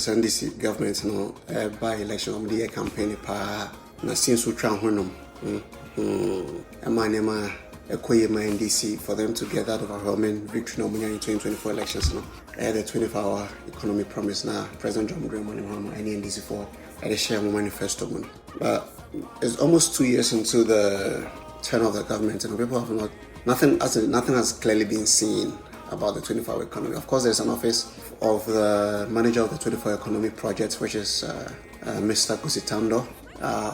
course, NDC government, by election, the campaign, na since we try honum, Emanema, Ekoyema NDC, for them to get that overwhelming victory in 2024 elections, the 24-hour economy promise now, President John Mahama, and NDC for the share manifesto. But it's almost 2 years into the turn of the government, and people have nothing has clearly been seen about the 24-hour economy. Of course, there's an office of the manager of the 24-hour economy project, which is Mr. Kusitando,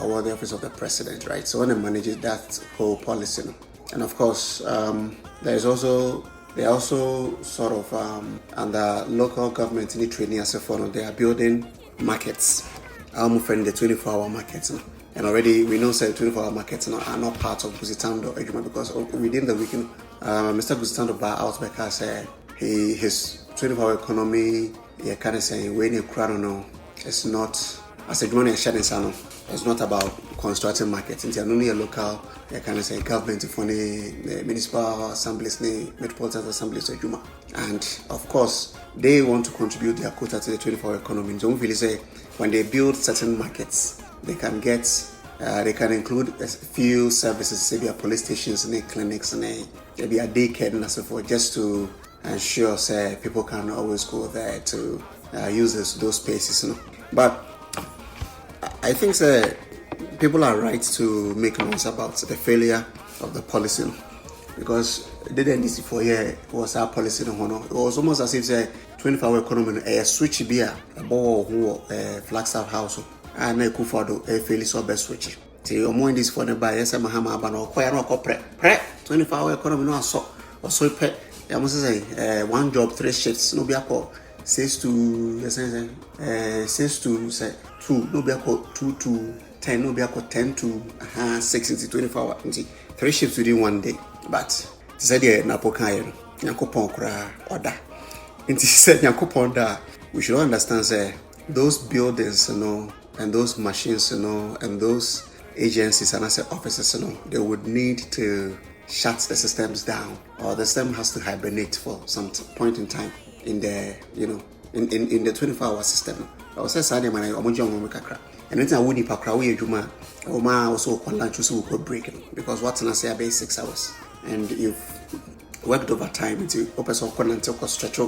or the office of the president, right? So when they manage that whole policy, and of course, they are also sort of under local government in the training as a form. They are building markets. I'm friend the 24-hour markets, and already we know that 24-hour markets are not part of Kusitando because within the weekend, Mr. Kusitando bought out because his 24-hour economy, you kind of say when you crown it's not as a money sharing sano. It's not about constructing markets. It's only a local, you kind of say government for the municipal assemblies, the metropolitan assemblies, and of course they want to contribute their quota to the 24-hour economy. So we say when they build certain markets, they can get. They can include a few services, maybe police stations, and clinics, and maybe a daycare and so forth, just to ensure say people can always go there to use those spaces. But I think people are right to make noise about the failure of the policy, because the NDC for year was our policy. It was almost as if the 24-hour economy a switch beer a ball who Flagstaff House. And I could follow a fairly so best switch. Till more this for the buyers and Mahama Bano, quite not pre 24-hour economy, no so or so pet. I must say, one job, 3 shifts, no be a 6 to say 2, no be a 2 to 10, no be a 10 to 6 into 24 hours. 3 shifts within 1 day. But said the Napokayan, Yakopon cra order. And he said Yakopon, we should understand say those buildings, and those machines, and those agencies and asset offices, they would need to shut the systems down, or the system has to hibernate for some point in time in the, in the 24-hour system. I was saying, man, I'm going to kakra. And then I wouldn't pakra we juma. Oma also call lunch so we could break because what's I say about 6 hours, and you've worked overtime into open so call until stretch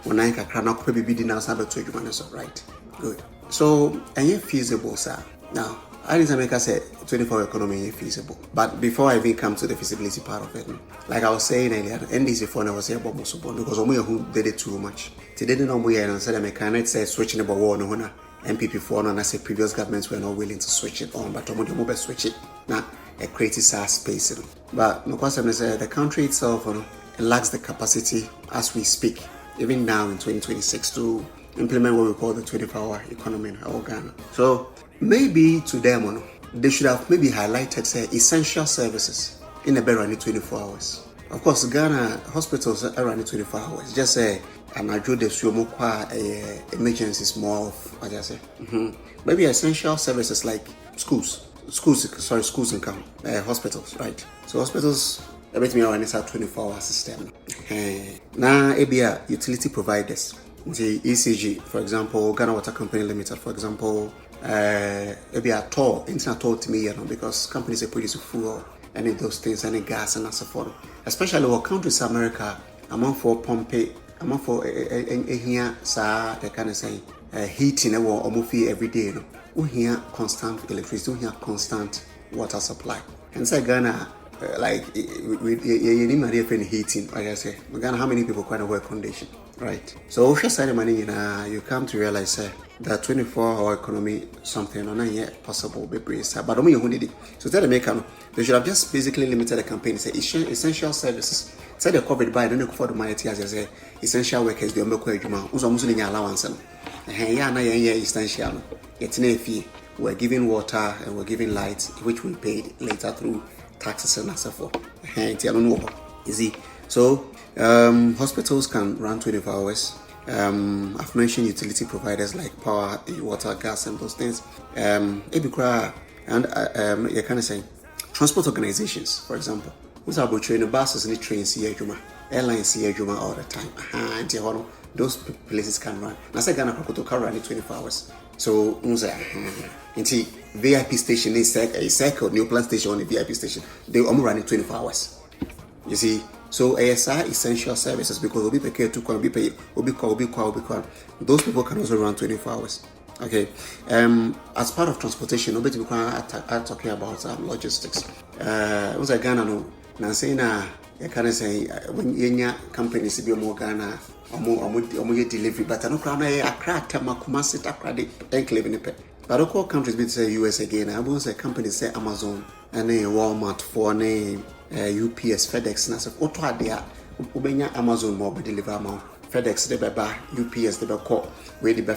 when I kakra now could be dinner about 2 juma, so right, good. So, and you feasible, sir. Now, I didn't make us say 24-hour economy is feasible. But before I even come to the feasibility part of it, like I was saying earlier, NDC for was here about most because who did it too much. Today, no more and said I can't say switching about war no MPP for and I said previous governments were not willing to switch it on, but Tomo switch it now a creative space. But no question is the country itself lacks the capacity as we speak, even now in 2026 to implement what we call the 24-hour economy in our Ghana. So maybe to them, they should have maybe highlighted say essential services in a better running 24 hours. Of course, Ghana hospitals are running 24 hours. Just say an adjo de sumo emergencies more of what I say. Maybe essential services like schools and hospitals, right? So hospitals everything around is a 24-hour system. Now ABA utility providers. The ECG, for example, Ghana Water Company Limited, for example, maybe a toll, internet toll to me, because companies are producing fuel, any of those things, any gas and so forth. Especially what countries America, among for Pompeii, among for here, they kind of say heating or movie every day. We hear constant electricity, we hear constant water supply. And so Ghana, like you need my heating, like I say, Ghana, how many people quite work condition? Right. So if you say money, you come to realize that 24-hour economy something not yet possible be praised. But only you did it. So tell the maker they should have just basically limited the campaign. Say essential services. Say the COVID by don't for the money as I say essential workers they make quite juma. Uzo musuli allowance. Yeah, na essential. It's no fee. We're giving water and we're giving light, which we paid later through taxes and so forth. It's no easy. So hospitals can run 24 hours. I've mentioned utility providers like power, water, gas, and those things. And you kind of say transport organizations, for example. Who's about train buses and trains here, airlines here all the time. those places can run. Now say Ghana can run in 24 hours. So until VIP station is a circle, new plan station on the VIP station, they only run in 24 hours. You see, so ASI essential services because we'll be paid to be paid, will be called. Those people can also run 24 hours. Okay, as part of transportation, nobody are talking about logistics. Was a Ghana no? Now saying you can say when you companies be more Ghana or more delivery, but I don't know a crack Kumasi Takradi enclave in the pet. But all countries be say US again. I won't say companies say Amazon and Walmart for UPS, FedEx, and I said, what are they? Ubenya Amazon more be deliver amount. FedEx, they buy UPS, they buy call where they buy.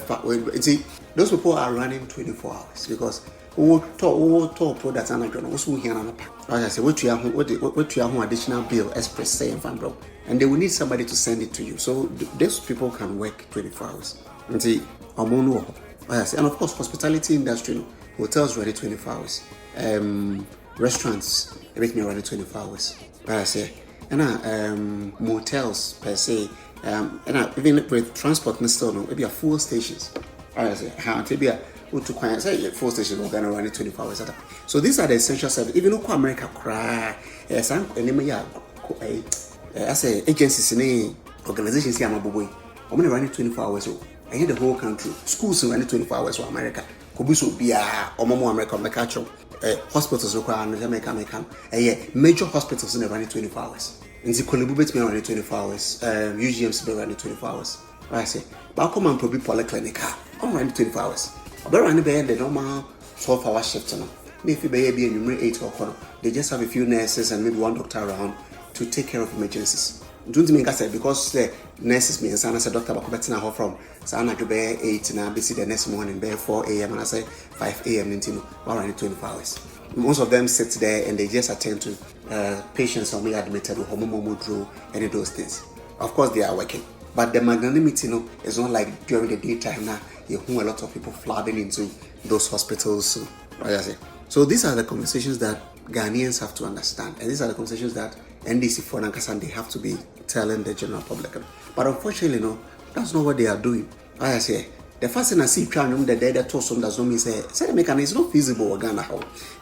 See, those people are running 24 hours because who talk products and I also here on a pack. Like I say, what you have additional bill express say in bro, and they will need somebody to send it to you. So those people can work 24 hours. And see, and of course, hospitality industry, hotels ready 24 hours. Restaurants, everything ready 24 hours. Like I say, and motels per se. And even with transport, maybe a fuel stations. I say, how to be a fuel station, we're going to run it 24 hours. So these are the essential services. Even though America cry, some I say agencies in organizations here, I'm going to run it 24 hours. I hear the whole country. Schools run it 24 hours for America. Kubuso Bia, Omomo America, Mekacho, hospitals require America. Major hospitals in run it 24 hours. In the Kolibubet may run it 24 hours. UGMs may run it 24 hours. I say, but come and probably polyclinic. I'm running 24 hours. I'll be running the normal 12-hour shift. If you be a 8 o'clock, they just have a few nurses and maybe one doctor around to take care of emergencies. Don't mean I said because the nurses means I said doctor Bakubetina from Sana to be 8 and I be see the next morning be 4 a.m. and I say 5 a.m. Nintino, running 24 hours. Most of them sit there and they just attend to patients who are admitted with hormone any of those things. Of course, they are working, but the magnanimity is not like during the daytime now. You hear a lot of people flooding into those hospitals. So these are the conversations that Ghanaians have to understand, and these are the conversations that NDC for Nankasan they have to be telling the general public. But unfortunately, that's not what they are doing. I say. The first thing I see trying the data to some does not mean say the mechanism is not feasible Ghana.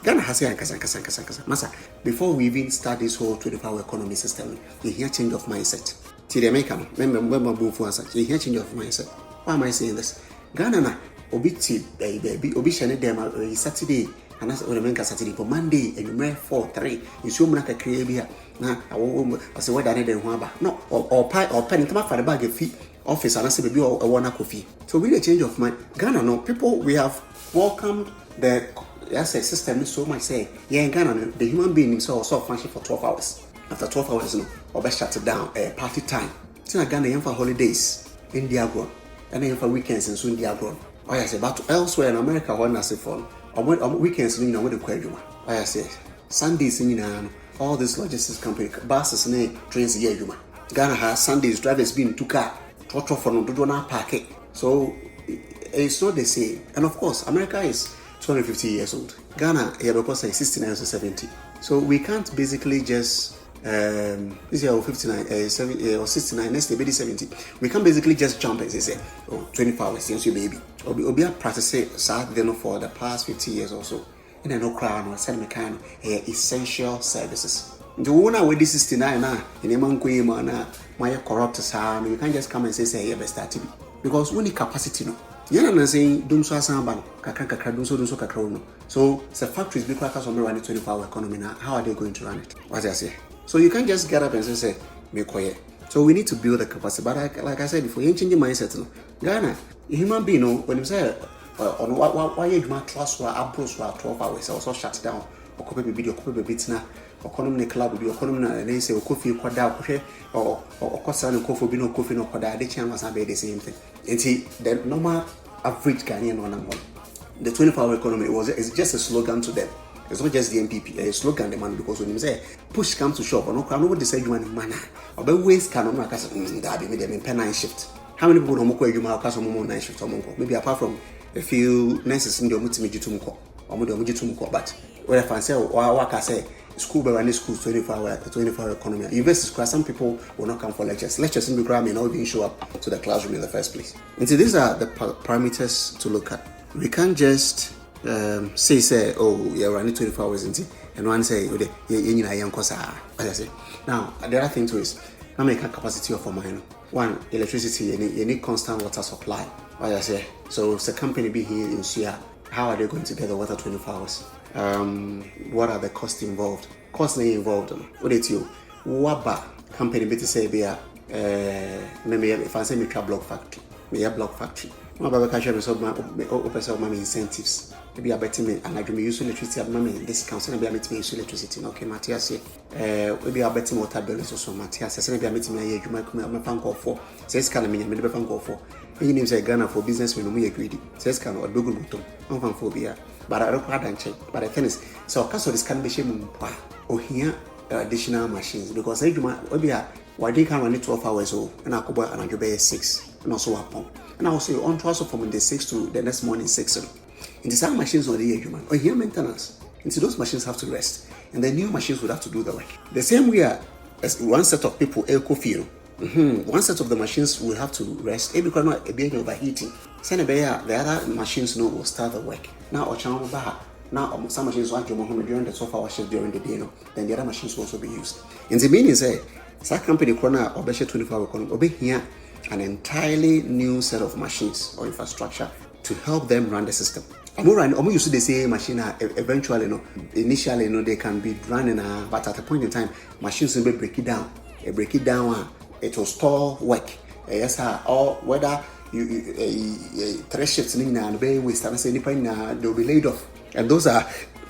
Ghana has a Masa. Before we even start this whole 24-hour economy system, you hear change of mindset. See the American, remember you hear change of mindset. Why am I saying this? Ghana na obi shane dem Saturday and that's American Saturday for Monday and you 4-3. You show me like create here. Na I say what I need no or pen come for the bag of fee. Office and I say baby or one coffee. So with a change of mind, Ghana people we have welcomed the system so much say in Ghana the human being himself also function for 12 hours. After 12 hours or be shut down party time. Tina Ghana for holidays in Diagon and then for weekends in soon Diagon. I say but elsewhere in America when I say for weekends with the Kwejuma. I say Sundays in all these logistics company buses and trains here Juma. Ghana has Sundays drivers being to car. So it's not the same. And of course, America is 250 years old. Ghana, is 69 or 70. So we can't basically just this year 59, 70 or 69, next year 70. We can't basically just jump and say, 24 hours since you baby. Or be a practice for the past 50 years or so. And then no crown or send mechanic essential services. The one with this 69 now in a man my corrupt you can't just come and say yeah best start because we need capacity you're not saying don't so asamba kakra don't so kakra so the factories be quite some running 24-hour economy now. How are they going to run it? What I say? So you can't just get up and say me quiet. So we need to build the capacity. But like I said before, you change your mindset. Ghana, a human being when you say on why you trust or approach for 12 hours also shut down or copy video copy bits now. Economy club will be economy and they say coffee quadra or cosan coffee be no coffee no quadra the channels are the same thing. And see the normal average Ghanaian one the 24-hour economy it's just a slogan to them. It's not just the MPP, a slogan demand because when you say push comes to shop or no crowd nobody say you want manner or by waste can not cast that be made them in night shift. How many people don't you might cast more night shift or maybe apart from a few nurses in the multimedia to or but what if I say or what I say school by running schools 24-hour economy. Universities, some people will not come for lectures. Lectures in the may not even show up to the classroom in the first place. And so these are the parameters to look at. We can't just say, oh, you're running 24 hours and one say, as I say. Now, the other thing too is, I make a capacity of mine. One, electricity, you need constant water supply. As I say, so if a company be here in Sia, how are they going to get the water 24 hours? What are the costs involved? Costs involved. What it you? What company be to say be maybe if I say make a block factory, block factory. My baby catch me so my incentives. Maybe I bet me and I do me use electricity at my discounts and maybe I bet me use electricity. Okay, Matthias, maybe I bet me water bill is also Matthias. I maybe I bet me you might fan call for. Says can I mean maybe fan call for. You name say Ghana for business when we agree. Says can or Google button. I'm fan phobia. But I don't quite and check. But the thing is, so cancel this can be shame or here additional machines because I do my why they can run it 12 hours old and I could buy an Android 6 and also a pump. And I will say on also from the 6 to the next morning 6. In the same machines or the human or here maintenance. Into those machines have to rest. And the new machines would have to do the work. The same way as one set of people feel. One set of the machines will have to rest. Because not a bit overheating. Send the other machines will start the work. Now or channel back. Now some machines want to during the 12 hour shift during the day, then the other machines will also be used. And the meaning is that company corner or 24-hour economy will here an entirely new set of machines or infrastructure to help them run the system. I'm used to the same machine eventually, initially, they can be running, but at a point in time, machines will break it down. It will store work. Yes, or whether you 3 shifts in the waste, they'll be laid off. And those are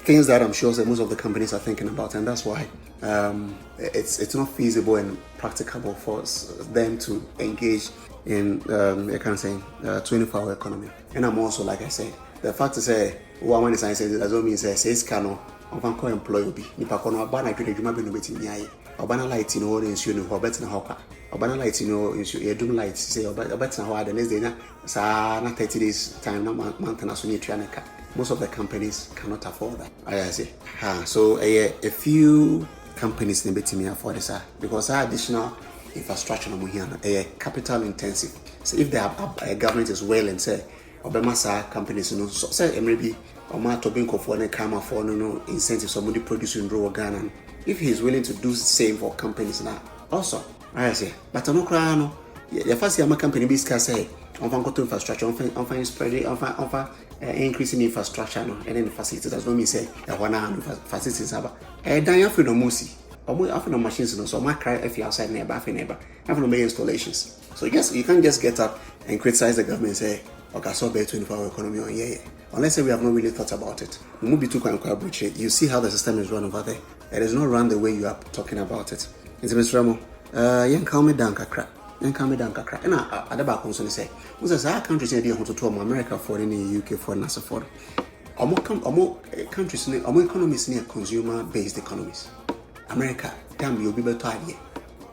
things that I'm sure that most of the companies are thinking about, and that's why it's not feasible and practicable for them to engage in 24-hour economy. And I'm also, like I said, the fact to say woman is saying that doesn't mean says cano of an employee be Nipacono Bana to the Juma Benubetin Yai, or Bana light in all insurance or better hawker, or Bana light in all doom lights, say, or better how the next day, not 30 days time, no month and as we Trianica. Most of the companies cannot afford that. I say. So a few companies need to afford this because our additional infrastructure is capital intensive. So if the government is well and say, Obama companies, so say maybe Oma Tobinco for the camera for no incentives somebody producing raw Ghana. If he is willing to do the same for companies now, also I say, but I'm not crying. The first year my company be say on infrastructure, on spreading, on increasing infrastructure, and then the facilities. That's what we say. Facilities are. Then you feel no musi. Often no machines, so my cry if you outside neighbor, have no make installations. So you can't just get up and criticize the government and say, okay, so better 24-hour economy on yeah. Unless we have not really thought about it. We move to quite breach it. You see how the system is run over there. It is not run the way you are talking about it. It's Mr. Ramo. You calm me down, kakra. And come down kakra. And I the back also say, who's a countries in the to America for any UK for NASA for. More countries, more economies near consumer-based economies. America, time you'll be better idea.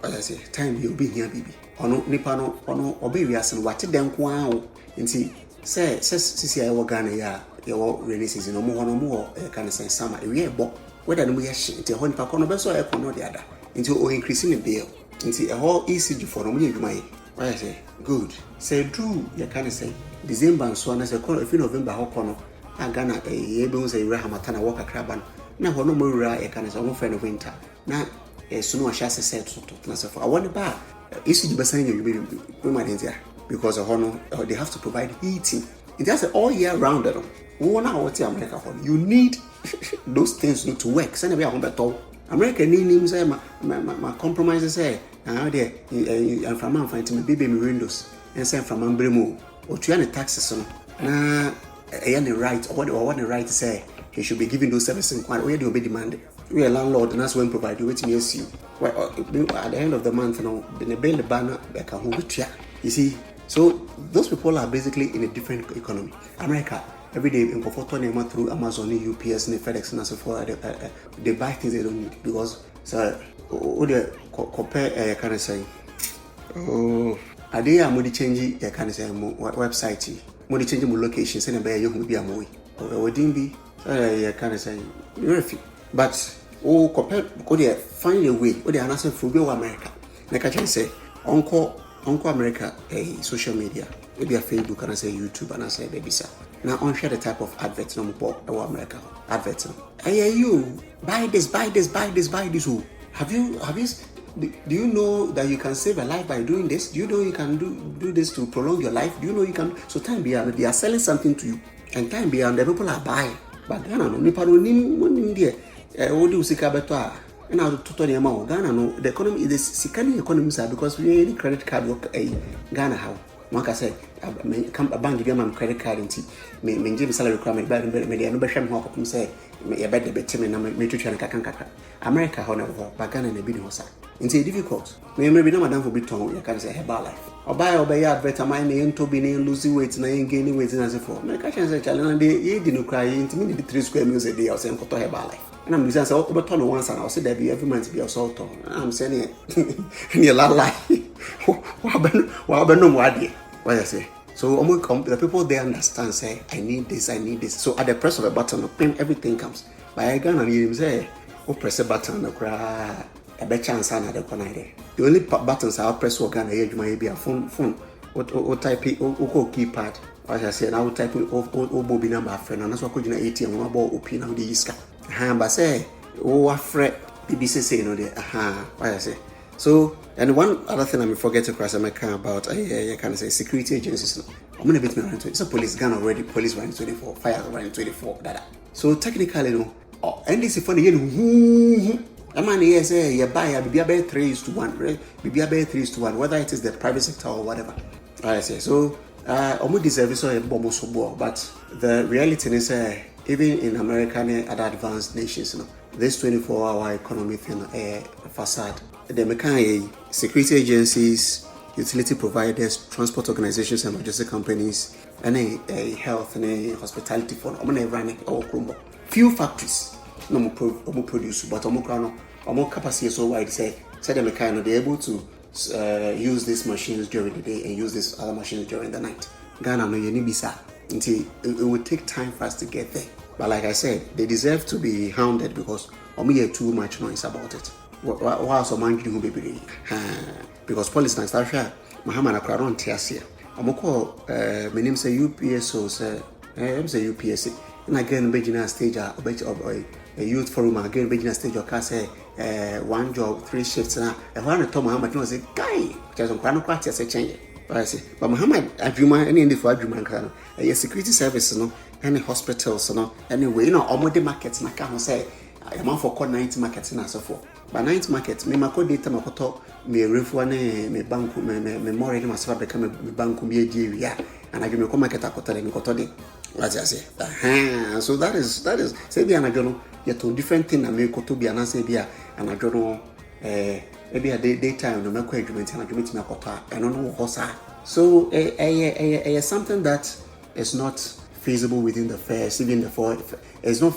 As I say, time you'll be here, baby. Ono nipano, ono obey us and what them wow. And see, says I will Ghana ya your rainy season no more, can say summer. We are bought whether we are shit to Honey Pacono, but so I can know the other into increasing the bill. And see a whole ECG for me, my. Why I say, good. Say, Drew, you can say, December and so on as a corner, if you November, how corner, I Ghana a year, say, Rahamatana walk a craban. Now, no more, I can say, almost friend of winter. Now, as soon as I said, so I want to buy. ECG Bassan, you be my India because of honor, they have to provide heating. It does all year round. One hour to America for you need those things to work. Send away on better. America names my compromises say now there and from man find me baby me windows and send from Ambremo or to any taxes on na any right or what the right to say he should be giving those services quite where they will be demanded. We are landlord and that's when provide you waiting yes you. Well, at the end of the month now the bill the banner back a whole you see. So those people are basically in a different economy. America every day in Kofoto through Amazon, UPS, FedEx, and so forth. They buy things they don't need because so they compare. Can I say? Oh, are they a modi change? Can I say website? Modi change my location. Send a buy you be a movie. Or didn't be. Can I say? But Oh, compare, find a way. Oh, they are not saying for America. Like I can say, Uncle America, social media, maybe a Facebook and I say YouTube and I say baby sir. Now on share the type of adverts no more America adverts. Hey you buy this. Oh, have you do you know that you can save a life by doing this? Do you know you can do this to prolong your life? Do you know you can? So time beyond they are selling something to you, and time beyond the people are buying. But Ghana no nipa no nim there. What do you see better? And now to the amount Ghana no the economy is sickening economy sir because we any credit card work Ghana how. One can say come a bank give my credit card into me give salary requirement by me no be hwem ho kopum say me be the betime na me twetwa na kakra America ho na ho but Ghana na bi no sir. It's difficult. Me be na madam for bit ton you can say herbal life. Obey advert am na ento bi na lose weight na gain weight na say for. Me ka say challenge dey e di no cry into me need 3 square meals a day or say nkoto herbal life. And I'm saying so obeto no once and I say there be every month be assault on. I'm saying ni la lie. Wa be no mo ade. What I say? So the people they understand say I need this. So at the press of a button, everything comes. But I gonna need him say, oh press a button, no cry. A better chance and the corner there. The only buttons I'll press organ age might be a phone. What type o keypad. As I said, I will type o Bobby number friend and that's what could you ATM one about opin of the iska. But say, oh afraid BBC say no there. What I say. So and one other thing I forget to cross America about I can say security agencies. I'm gonna beat me around 20. It's a police gun already, police running 24, fire running 24, So technically no NDC for the year. The man here say you buy a BBA 3:1, right? BBA 3:1, whether it is the private sector or whatever. I say so. Almost deserve so a bomb but the reality is even in America and other advanced nations, this 24-hour economy thing facade. The mechanic, security agencies, utility providers, transport organizations, and logistic companies, and a health and a hospitality fund. I'm gonna run it all crumble. Few factories. No more produce, but more capacity so wide say the mechanic they're able to use these machines during the day and use these other machines during the night. Ghana no you bisa until it will take time for us to get there. But like I said, they deserve to be hounded because hear too much noise about it. Why so man who be because police na start share Muhammad Akron Tiasia. Call my name say UPSO say say UPSC. And again Bejina stage a youth forum again Bejina stage or say one job 3 shifts na e ho na to Muhammad no say guy just on kwano kwati say change I say but Muhammad adwuma any for adwuma kan no security service no any hospitals no anyway omode market na ka ho say am for call 90 market na so for but 90 market me mako data makoto me refu na me bank me more ni masafa be ka me bank me edi wi and I give me come market akotare me koto de what I say so that is say be anajono yet to different thing na me koto bi anase bia anajono maybe a daytime no make argument and argument me akota eno no ho sa so something that is not feasible within the first, even the fourth. It's not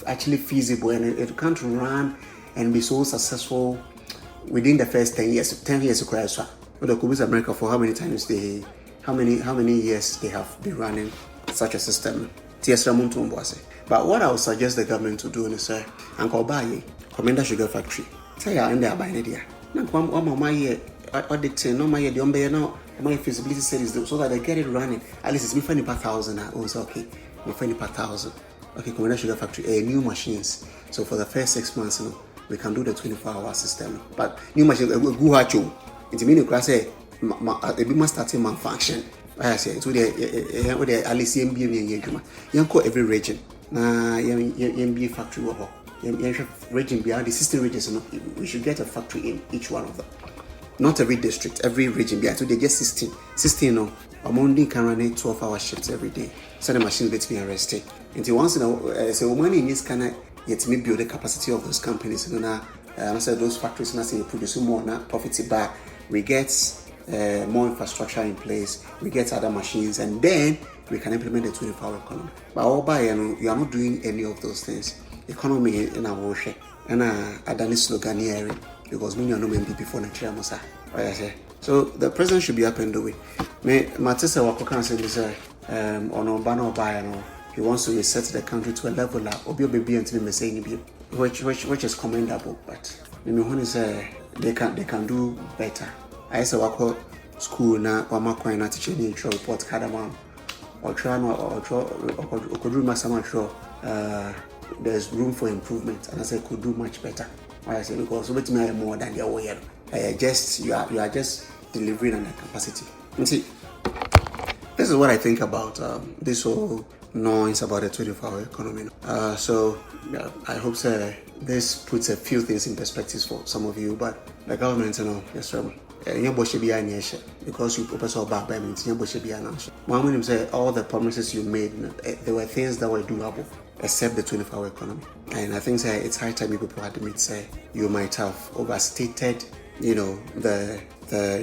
actually feasible, and it can't run and be so successful within the first 10 years. 10 years to crash. But the Kubis America for how many years they have been running such a system. But what I would suggest the government to do is say, Uncle Baye, Commander Sugar Factory. Say I am there by idea. Now come my year auditing, no my the umbrella my feasibility studies so that they get it running. At least it's me finding per thousand. Okay, me finding per thousand. Okay, Commander Sugar Factory, new machines. So for the first 6 months, we can do the 24-hour system. But new machines, go hard you. It's meaning class say, it be must start malfunction. I say it would at least MBA Yanko every region. Na MBA factory region beyond the system regions. We should get a factory in each one of them. Not every district, every region. So they get 16 no. Monday can run 12-hour shifts every day. So the machines get me arrested. Until once in a so money in this can yet me build the capacity of those companies. And I said those factories and I say produce more profits back. We get more infrastructure in place. We get other machines, and then we can implement the 24-hour economy. But all by you are not doing any of those things. Economy in our worship and I done this slogan here. Because we are no MP before Nigeria Musa. So the president should be up and doing. Me Matisa Wako can say this on banner by he wants to reset the country to a level that obi obi until me say which is commendable. But me say they can do better. I say wako school na wama kwa na teacher ni report kadama or try there's room for improvement, and I say could do much better. Why I say because with me more than the way you are just delivering on the capacity. You see, this is what I think about this whole noise about the 24-hour economy. So I hope this puts a few things in perspective for some of you. But the government, yes, because you professor about Muhammad say all the promises you made, there were things that were doable except the 24-hour economy. And I think it's high time people admit say you might have overstated, the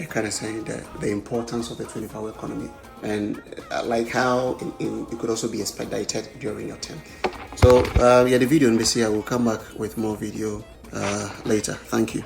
kind of saying the importance of the 24-hour economy, and like how it could also be expedited during your term. So the video in BC, I will come back with more video later. Thank you.